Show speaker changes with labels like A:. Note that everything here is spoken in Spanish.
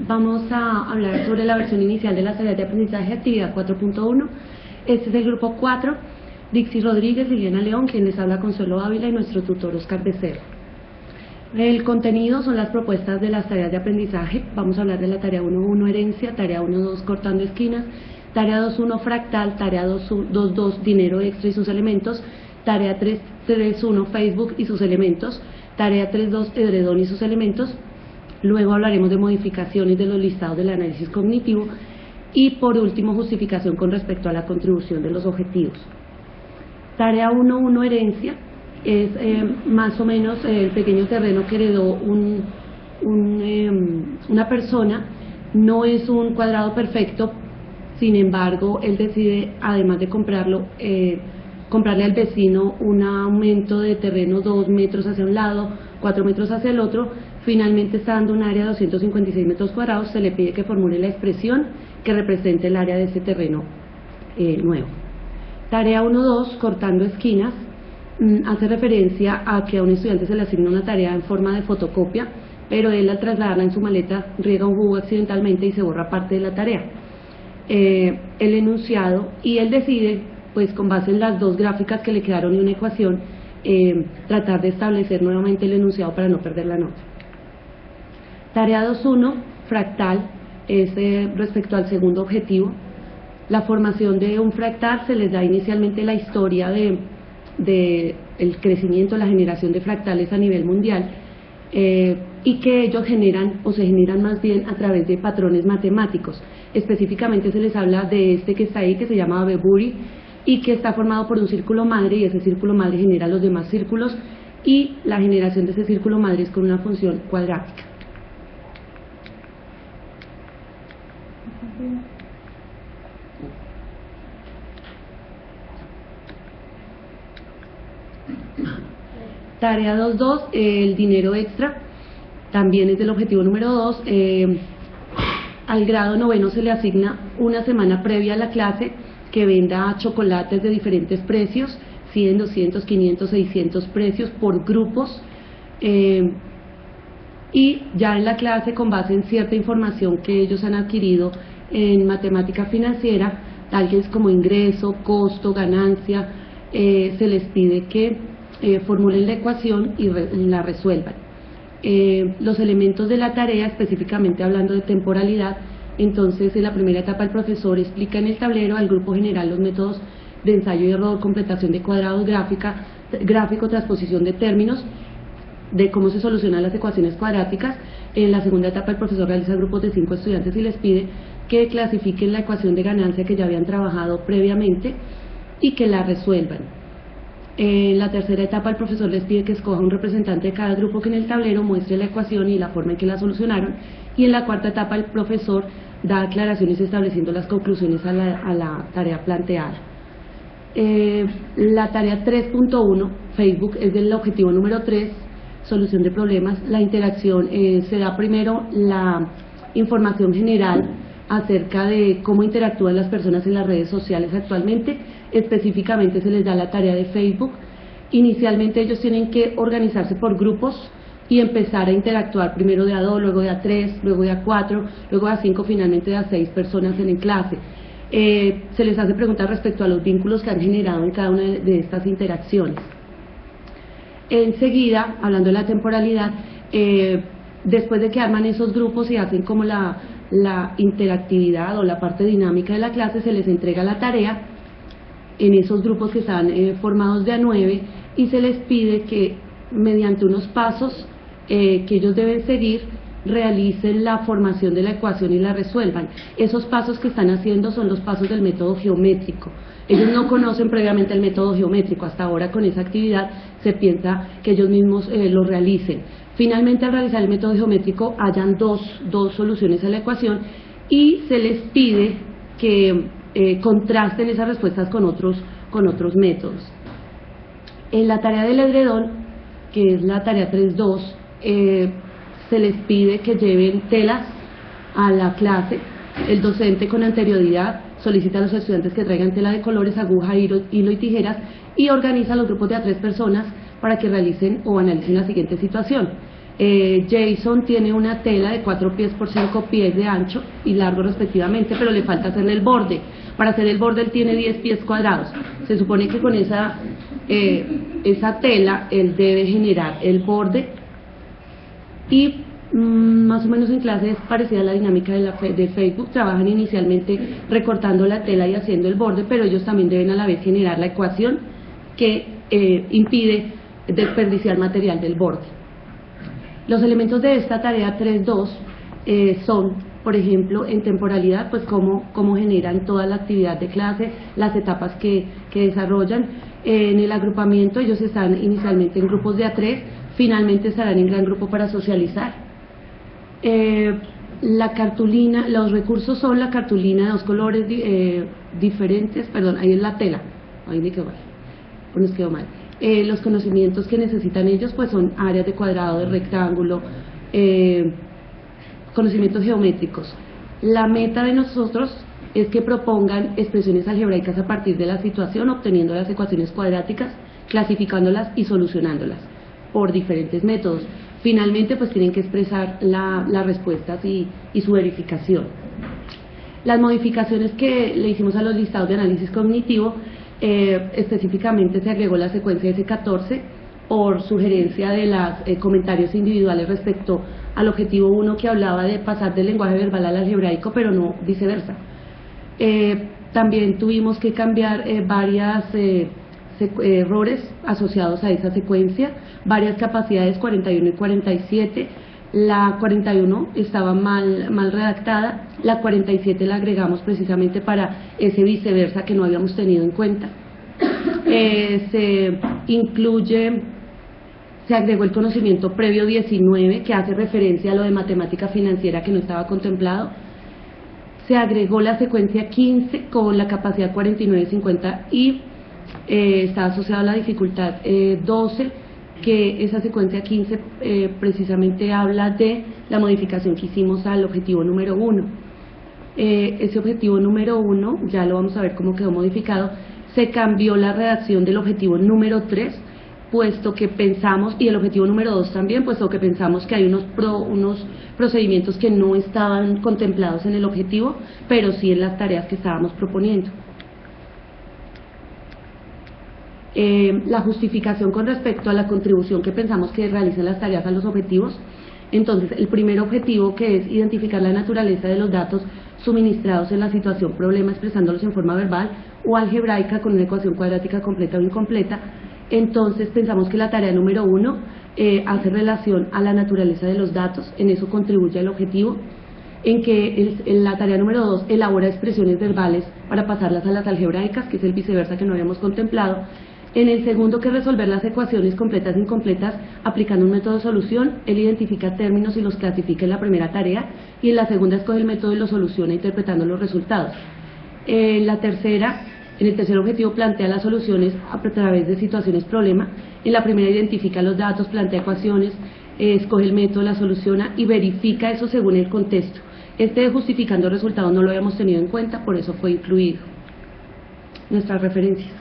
A: Vamos a hablar sobre la versión inicial de las tareas de aprendizaje, actividad 4.1. Este es el grupo 4, Dixie Rodríguez, Liliana León, quien les habla Consuelo Ávila y nuestro tutor Oscar Becerra. El contenido son las propuestas de las tareas de aprendizaje. Vamos a hablar de la tarea 1.1 herencia, tarea 1.2 cortando esquinas, tarea 2.1 fractal, tarea 2.2 dinero extra y sus elementos, tarea 3.1 Facebook y sus elementos, tarea 3.2 edredón y sus elementos. Luego hablaremos de modificaciones de los listados del análisis cognitivo y por último justificación con respecto a la contribución de los objetivos. Tarea 1.1 herencia es más o menos el pequeño terreno que heredó una persona. No es un cuadrado perfecto, sin embargo él decide, además de comprarlo, comprarle al vecino un aumento de terreno 2 metros hacia un lado, 4 metros hacia el otro. Finalmente, está dando un área de 256 metros cuadrados, se le pide que formule la expresión que represente el área de ese terreno nuevo. Tarea 1.2, cortando esquinas, hace referencia a que a un estudiante se le asigna una tarea en forma de fotocopia, pero él al trasladarla en su maleta riega un jugo accidentalmente y se borra parte de la tarea. El enunciado, y él decide, pues con base en las dos gráficas que le quedaron y una ecuación, tratar de establecer nuevamente el enunciado para no perder la nota. Tarea 2.1, fractal, es respecto al segundo objetivo. La formación de un fractal se les da inicialmente la historia de el crecimiento, la generación de fractales a nivel mundial, y que ellos generan o se generan más bien a través de patrones matemáticos. Específicamente se les habla de este que está ahí, que se llama Abeburi, y que está formado por un círculo madre, y ese círculo madre genera los demás círculos, y la generación de ese círculo madre es con una función cuadrática. Tarea 2.2, el dinero extra, también es del objetivo número 2. Al grado noveno se le asigna una semana previa a la clase que venda chocolates de diferentes precios, 100, 200, 500, 600 precios por grupos, y ya en la clase, con base en cierta información que ellos han adquirido en matemática financiera, tales como ingreso, costo, ganancia, se les pide que formulen la ecuación y la resuelvan. Los elementos de la tarea, específicamente hablando de temporalidad, entonces en la primera etapa el profesor explica en el tablero al grupo general los métodos de ensayo y error, completación de cuadrados, gráfico, transposición de términos, de cómo se solucionan las ecuaciones cuadráticas. En la segunda etapa el profesor realiza grupos de 5 estudiantes y les pide que clasifiquen la ecuación de ganancia que ya habían trabajado previamente y que la resuelvan. En la tercera etapa el profesor les pide que escoja un representante de cada grupo que en el tablero muestre la ecuación y la forma en que la solucionaron, y en la cuarta etapa el profesor da aclaraciones estableciendo las conclusiones a la tarea planteada. La tarea 3.1, Facebook, es del objetivo número 3, solución de problemas. La interacción, se da primero la información general acerca de cómo interactúan las personas en las redes sociales actualmente. Específicamente se les da la tarea de Facebook. Inicialmente ellos tienen que organizarse por grupos y empezar a interactuar, primero de A2, luego de A3, luego de A4, luego de A5, finalmente de A6 personas en clase. Se les hace preguntas respecto a los vínculos que han generado en cada una de estas interacciones. Enseguida, hablando de la temporalidad, después de que arman esos grupos y hacen como la interactividad o la parte dinámica de la clase, se les entrega la tarea en esos grupos que están formados de A9 y se les pide que mediante unos pasos que ellos deben seguir realicen la formación de la ecuación y la resuelvan. Esos pasos que están haciendo son los pasos del método geométrico. Ellos no conocen previamente el método geométrico. Hasta ahora con esa actividad se piensa que ellos mismos lo realicen. Finalmente, al realizar el método geométrico hayan dos soluciones a la ecuación y se les pide que contrasten esas respuestas con otros métodos. En la tarea del edredón, que es la tarea 3.2, se les pide que lleven telas a la clase. El docente con anterioridad solicita a los estudiantes que traigan tela de colores, aguja, hilo y tijeras, y organiza los grupos de A3 personas para que realicen o analicen la siguiente situación. Jason tiene una tela de 4 pies por 5 pies de ancho y largo respectivamente, pero le falta hacerle el borde. Para hacer el borde él tiene 10 pies cuadrados. Se supone que con esa tela él debe generar el borde y más o menos en clase es parecida a la dinámica de Facebook. Trabajan inicialmente recortando la tela y haciendo el borde, pero ellos también deben a la vez generar la ecuación que impide desperdiciar material del borde. Los elementos de esta tarea 3.2 son, por ejemplo, en temporalidad, pues cómo generan toda la actividad de clase, las etapas que desarrollan. En el agrupamiento ellos están inicialmente en grupos de A3, finalmente estarán en gran grupo para socializar. La cartulina, los recursos son la cartulina de 2 colores diferentes, perdón, ahí es la tela, ahí me quedó mal, pues quedó mal. Los conocimientos que necesitan ellos pues son áreas de cuadrado, de rectángulo, conocimientos geométricos. La meta de nosotros es que propongan expresiones algebraicas a partir de la situación, obteniendo las ecuaciones cuadráticas, clasificándolas y solucionándolas por diferentes métodos. Finalmente pues tienen que expresar las respuestas y su verificación. Las modificaciones que le hicimos a los listados de análisis cognitivo, específicamente se agregó la secuencia S14 por sugerencia de los comentarios individuales respecto al objetivo 1 que hablaba de pasar del lenguaje verbal al algebraico, pero no viceversa. También tuvimos que cambiar varios errores asociados a esa secuencia, varias capacidades 41 y 47. La 41 estaba mal redactada, la 47 la agregamos precisamente para ese viceversa que no habíamos tenido en cuenta. Se agregó el conocimiento previo 19 que hace referencia a lo de matemática financiera que no estaba contemplado. Se agregó la secuencia 15 con la capacidad 49 y 50 y está asociada a la dificultad 12, que esa secuencia 15 precisamente habla de la modificación que hicimos al objetivo número 1. Ese objetivo número 1, ya lo vamos a ver cómo quedó modificado, se cambió la redacción del objetivo número 3, puesto que pensamos, y el objetivo número 2 también, puesto que pensamos que hay unos procedimientos que no estaban contemplados en el objetivo, pero sí en las tareas que estábamos proponiendo. La justificación con respecto a la contribución que pensamos que realizan las tareas a los objetivos. Entonces, el primer objetivo, que es identificar la naturaleza de los datos suministrados en la situación problema, expresándolos en forma verbal o algebraica con una ecuación cuadrática completa o incompleta. Entonces pensamos que la tarea número 1 hace relación a la naturaleza de los datos, en eso contribuye al objetivo. En que en la tarea número 2 elabora expresiones verbales para pasarlas a las algebraicas, que es el viceversa que no habíamos contemplado. En el segundo, que es resolver las ecuaciones completas e incompletas aplicando un método de solución. Él identifica términos y los clasifica en la primera tarea, y en la segunda escoge el método y lo soluciona interpretando los resultados. En el tercer objetivo plantea las soluciones a través de situaciones problema. En la primera identifica los datos, plantea ecuaciones, escoge el método, la soluciona y verifica eso según el contexto. Este de justificando resultados no lo habíamos tenido en cuenta, por eso fue incluido. Nuestras referencias.